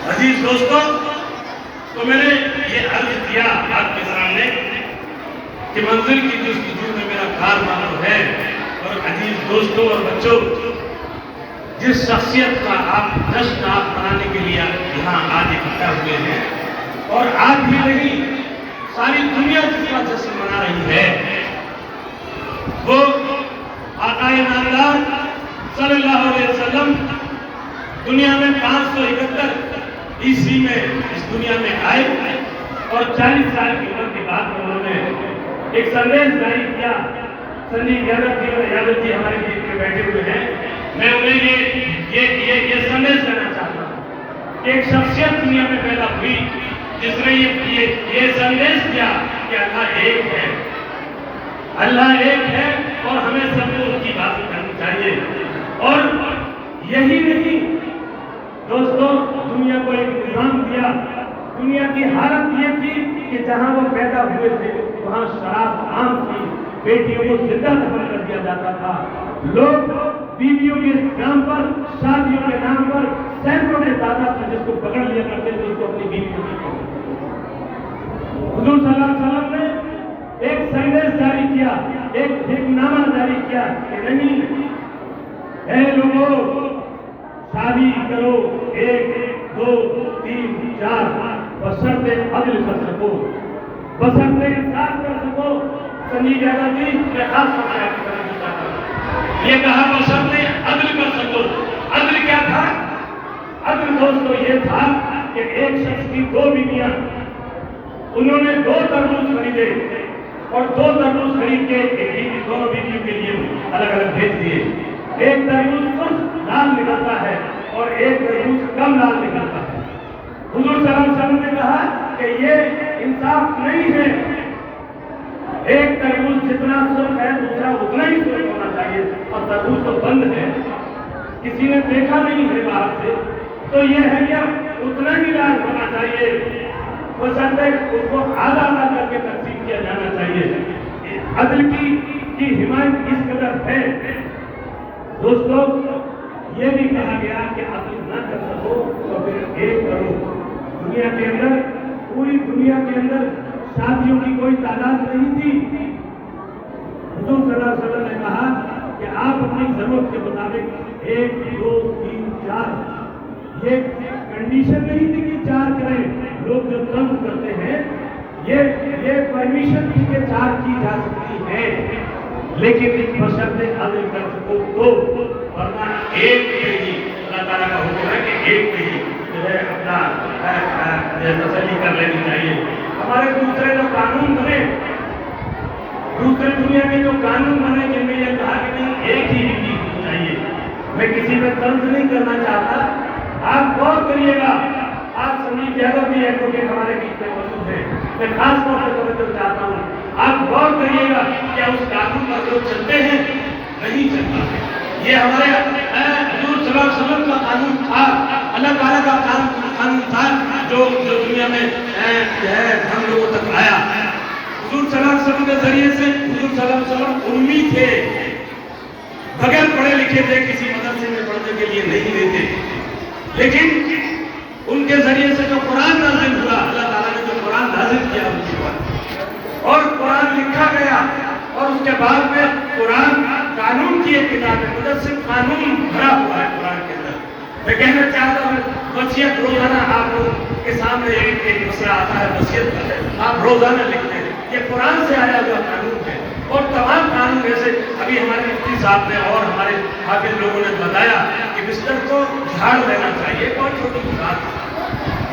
عزیز دوستوں، تو میں نے یہ عرض کیا آپ کے سامنے کہ منزل کی جستجو میں میرا کارنامہ ہے۔ اور عزیز دوستوں اور بچوں، جس شخصیت کا آپ جشن منانے کے لیے یہاں آج اکٹھا ہوئے ہیں، اور آپ ہی نہیں ساری دنیا جس کا جشن منا رہی ہے، وہ آقا نامدار صلی اللہ علیہ وسلم دنیا میں 571 عیسوی میں اس دنیا میں آئے، اور 40 سال کی عمر کے بعد انہوں نے ایک سندیش جاری کیا۔ سنجیو یادو جی ہمارے بیچ میں بیٹھے ہوئے ہیں، میں انہیں یہ سندیش دینا چاہتا ہوں کہ ایک شخصیت دنیا میں پیدا ہوئی جس نے یہ سندیش دیا کہ اللہ ایک ہے، اللہ ایک ہے، اور ہمیں سب کو اس کی بات کرنی چاہیے۔ اور یہی نہیں دوستوں، دنیا کو ایک نظام دیا۔ دنیا کی حالت یہ تھی کہ جہاں وہ پیدا ہوئے تھے وہاں شراب عام تھی، بیٹیوں کو زندہ دفن کر دیا جاتا تھا، لوگ بیویوں کے نام پر، شادیوں کے نام پر سینکڑوں کے دادا تھا جس کو پکڑ لیا کرتے تھے، اس کو اپنی بیویوں کی۔ حضور صلی اللہ علیہ وسلم نے ایک سندیش جاری کیا، ایک حکم نامہ جاری کیا کہ نہیں اے لوگوں، شادی کرو 1 2 3 4 بشرطِ عدل کر سکو، بشرطِ انصاف کر سکو۔ سنجیو یادو جی میں خاص فرمایا کرنا چاہتا ہوں، یہ کہا بشرطِ عدل کر سکو۔ عدل کیا تھا؟ عدل دوستو یہ تھا کہ ایک شخص کی 2 بیویاں، انہوں نے 2 تربوز خریدے، اور 2 تربوز خرید کے دونوں بیویوں کے لیے الگ الگ بھیج دیے۔ ایک تربوز سرخ لال نکلتا ہے اور ایک تربوز کم لال نکلتا ہے۔ حضور صلی اللہ علیہ وسلم نے کہا کہ یہ انصاف نہیں ہے، ایک تربوز جتنا سرخ ہے دوسرا اتنا ہی سرخ ہونا چاہیے، اور تربوز تو بند ہے، کسی نے دیکھا نہیں ہے باہر سے، تو یہ ہے کیا اتنا ہی لال ہونا چاہیے، بشرطے اس کو آدھا آدھا کر کے تقسیم کیا جانا چاہیے۔ عدل کی حمایت اس قدر ہے دوستو۔ یہ بھی کہا گیا کہ عدل نہ کر سکو تو پھر ایک کرو۔ دنیا کے اندر، پوری دنیا کے اندر شادیوں کی کوئی تعداد نہیں تھی۔ حضور صلی اللہ علیہ وسلم نے کہا کہ آپ اپنی ضرورت کے مطابق 1 2 3 4، یہ کنڈیشن نہیں تھی کہ 4 کریں۔ لوگ جو طنز کرتے ہیں یہ پرمیشن تھی کہ 4 کی جا سکتی ہے، لیکن بشرطِ عدل کر سکو تو، ورنہ ایک پہ ہی اللہ تعالیٰ کا حکم ہے کہ ایک پہ ہی جو ہے اپنا تسلی کر لینی چاہیے۔ ہمارے دوسرے جو قانون بنے، دوسرے دنیا کے جو قانون بنے جن میں یہ کہا کہ نہیں ایک ہی بیوی ہونی چاہیے، میں کسی میں طنز نہیں کرنا چاہتا، آپ غور کریے گا۔ آپ سنجیو یادو بھی ایڈوکیٹ ہمارے بیچ میں موجود ہیں، میں خاص طور سے توجہ چاہتا ہوں، آپ غور کریے گا کیا اس قانون پر لوگ چلتے ہیں؟ نہیں چلتا ہے۔ یہ ہمارے حضور صلی اللہ علیہ وسلم کا قانون تھا، اللہ تعالیٰ کا قانون تھا جو دنیا میں ہم لوگوں تک آیا۔ حضور صلی اللہ علیہ وسلم کے ذریعے سے، حضور صلی اللہ علیہ وسلم امی تھے، بغیر پڑھے لکھے تھے، کسی مدرسے میں پڑھنے کے لیے نہیں دیتے، لیکن ان کے ذریعے سے جو قرآن نازل ہوا، اللہ تعالیٰ نے جو قرآن نازل کیا ان کے بعد، اور قرآن لکھا گیا، اور اس کے بعد میں قرآن قانون کی ایک کتاب ہے، مجسم قانون بھرا ہوا ہے قرآن کے اندر۔ میں کہنا چاہتا ہوں وصیت روزانہ آپ لوگوں کے سامنے ایک مسئلہ آتا ہے، وصیت کا ہے، آپ روزانہ لکھتے ہیں، یہ قرآن سے آیا ہوا قانون ہے۔ اور تمام قانون جیسے ابھی ہمارے مفتی صاحب نے اور ہمارے حافظ لوگوں نے بتایا کہ بستر کو جھاڑ دینا چاہیے، بہت چھوٹی بات ہے،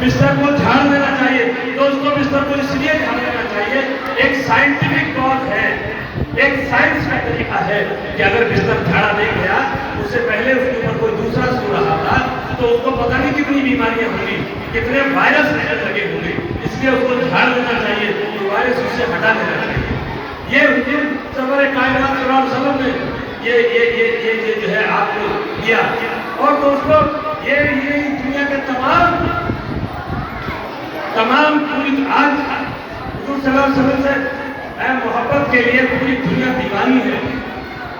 بستر کو جھاڑ دینا چاہیے۔ دوستوں بستر کو اس لیے جھاڑ دینا چاہیے، ایک سائنٹیفک کاز ہے، ایک سائنس کا طریقہ ہے کہ اگر بستر جھاڑا نہیں گیا، اس سے پہلے اس کے اوپر کوئی دوسرا سو رہا تھا تو اس کو پتہ نہیں کتنی بیماریاں ہوں گی، کتنے وائرس لگے ہوں گے، اس لیے اس کو جھاڑ دینا چاہیے، تو وائرس اس سے ہٹا دینا چاہیے۔ یہ حضور سرور کائنات صلی اللہ علیہ وسلم نے یہ جو ہے آپ کو دیا۔ اور دوستو یہ دنیا کے تمام پوری آج حضور صلی اللہ علیہ وسلم سے محبت کے لیے پوری دنیا دیوانی ہے۔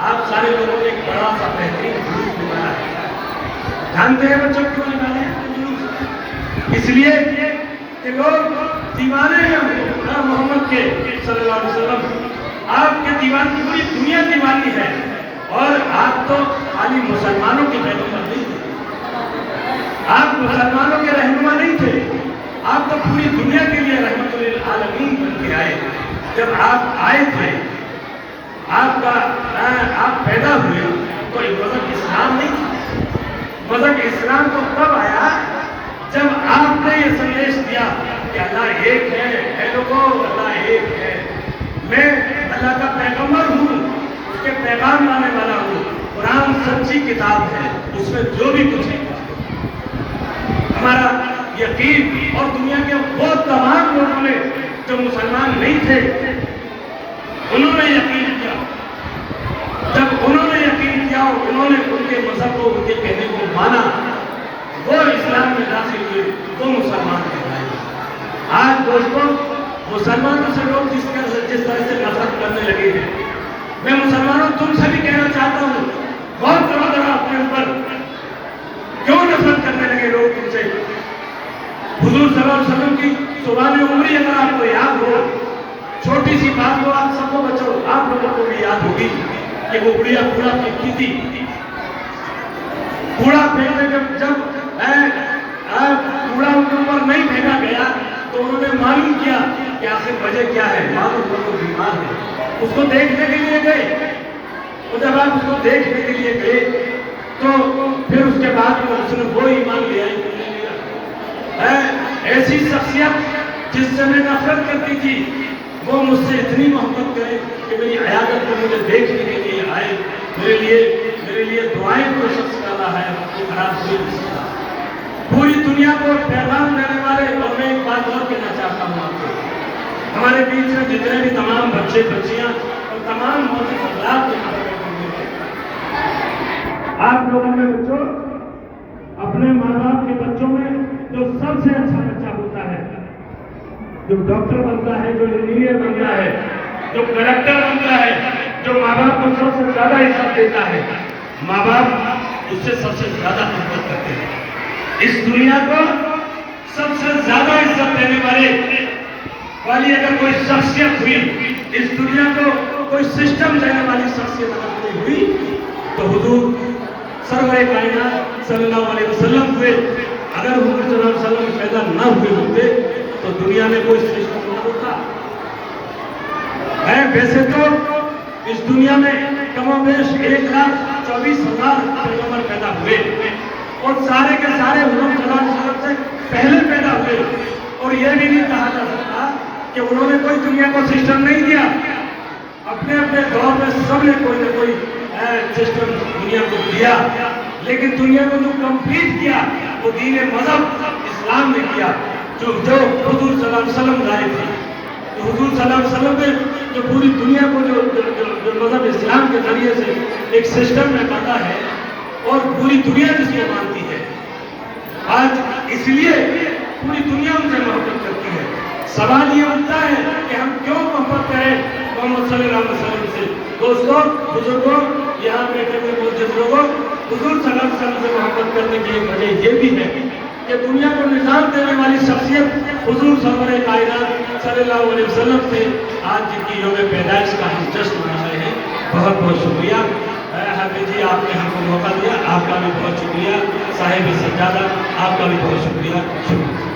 آپ سارے لوگوں نے ایک بڑا سا بہترین جلوس نکالا ہے، جانتے ہیں بچوں کیوں نکالے ہیں جلوس؟ اس لیے کہ لوگ دیوانے ہیں محمد کے صلی اللہ علیہ وسلم. آپ کے دیوان پوری دنیا دیوانی ہے, اور آپ تو خالی مسلمانوں کے پیغمبر نہیں تھے, آپ مسلمانوں کے رہنما نہیں تھے, آپ تو پوری دنیا کے لیے رحمت للعالمین بن کے آئے. جب آپ آئے تھے, آپ پیدا ہوئے تو مذہب اسلام نہیں تھا. مذہب اسلام تو تب آیا جب آپ نے یہ سندیش دیا کہ اللہ ایک ہے, اے لوگوں اللہ ایک ہے, میں اللہ کا پیغمبر ہوں, اس کے پیغام لانے والا ہوں. قرآن سچی کتاب ہے, اس میں جو بھی کچھ ہے ہمارا یقین. اور دنیا کے وہ تمام لوگوں نے جو مسلمان نہیں تھے انہوں نے یقین کیا. جب انہوں نے یقین کیا اور انہوں نے ان کے مذہب کو, ان کے کہنے کو مانا, وہ اسلام میں داخل ہوئے, وہ مسلمان کہلائے. آج دوستوں مسلمانوں سے لوگ جس طرح سے نفرت کرنے لگے ہیں, میں مسلمانوں تم سے بھی کہنا چاہتا ہوں, بہت ذرا اپنے اوپر کیوں نفرت کرنے لگے لوگ تم سے. حضور صلی اللہ علیہ وسلم کی سبحان عمری اگر آپ کو یاد ہو, چھوٹی سی بات کو آپ سب کو بچو, آپ لوگوں کو بھی یاد ہوگی کہ وہ بڑھیا کوڑا پھینکتی تھی. کوڑا پھینکنے جب کوڑا ان کے اوپر نہیں پھینکا گیا تو انہوں نے معلوم کیا کہ آخر وجہ کیا ہے. معلوم وہ بیمار ہے, اس کو دیکھنے کے لیے گئے. اور جب آپ اس کو دیکھنے کے لیے گئے تو پھر اس کے بعد اس نے وہ ایمان لیا. ایسی شخصیت جس سے میں نفرت کرتی تھی وہ مجھ سے اتنی محبت کرے کہ میری عیادت کو مجھے دیکھنے کے لیے آئے, میرے لیے دعائیں کو شخص ڈالا ہے, وہ خراب ہوئی نہیں سکتا. پوری دنیا کو پیغام دینے والے. اور میں ایک بات اور کہنا چاہتا ہوں آپ کو, ہمارے بیچ میں جتنے بھی تمام بچے بچیاں اور تمام موجود حضرات کے آپ لوگوں میں بچوں, اپنے ماں باپ کے بچوں میں جو سب سے اچھا بچہ ہوتا ہے, جو ڈاکٹر بنتا ہے, جو انجینئر بنتا ہے, جو کلکٹر بنتا ہے, جو ماں باپ کو سب سے زیادہ عزت دیتا ہے, ماں باپ اس سے سب سے زیادہ محبت کرتے ہیں. اس دنیا کو سب سے زیادہ عزت دینے والی اگر کوئی شخصیت ہوئی, اس دنیا کو کوئی سسٹم دینے والی شخصیت اگر کوئی ہوئی تو حضور سرور کائنات صلی اللہ علیہ وسلم ہوئے. اگر حضور صلی اللہ علیہ وسلم پیدا نہ ہوئے ہوتے تو دنیا میں کوئی سسٹم نہ ہوتا. ویسے تو اس دنیا میں کم و بیش 1,24,000 پیغمبر پیدا ہوئے اور سارے کے سارے حضور صلی اللہ علیہ وسلم سے پہلے پیدا ہوئے. اور یہ بھی نہیں کہا جا سکتا کہ انہوں نے کوئی دنیا کو سسٹم نہیں دیا. اپنے اپنے دور میں سب نے کوئی نہ کوئی سسٹم دنیا کو دیا, لیکن دنیا کو جو کمپلیٹ کیا وہ دین مذہب اسلام نے کیا, جو حضور صلی اللہ علیہ وسلم لائے تھے. حضور صلی اللہ علیہ وسلم نے جو پوری دنیا کو جو مذہب اسلام کے ذریعے سے ایک سسٹم میں بانٹا ہے اور پوری دنیا جس کو مانتی ہے. آج اس لیے پوری دنیا ان سے محبت کرتی ہے. سوال یہ اٹھتا ہے کہ ہم کیوں محبت کریں محمد صلی اللہ علیہ وسلم سے. دوستوں, بزرگوں, یہاں بیٹھے ہوئے موجود لوگوں, حضور صلی اللہ علیہ وسلم سے محبت کرنے کی ایک وجہ یہ بھی ہے کہ دنیا کو نظام دینے والی شخصیت حضور سرور کائنات صلی اللہ علیہ وسلم سے آج جن کی یوم پیدائش کا ہم جشن منا رہے ہیں. بہت بہت شکریہ حافظ جی, آپ نے ہم کو موقع دیا, آپ کا بھی بہت شکریہ. صاحب سجادہ, آپ کا بھی بہت شکریہ.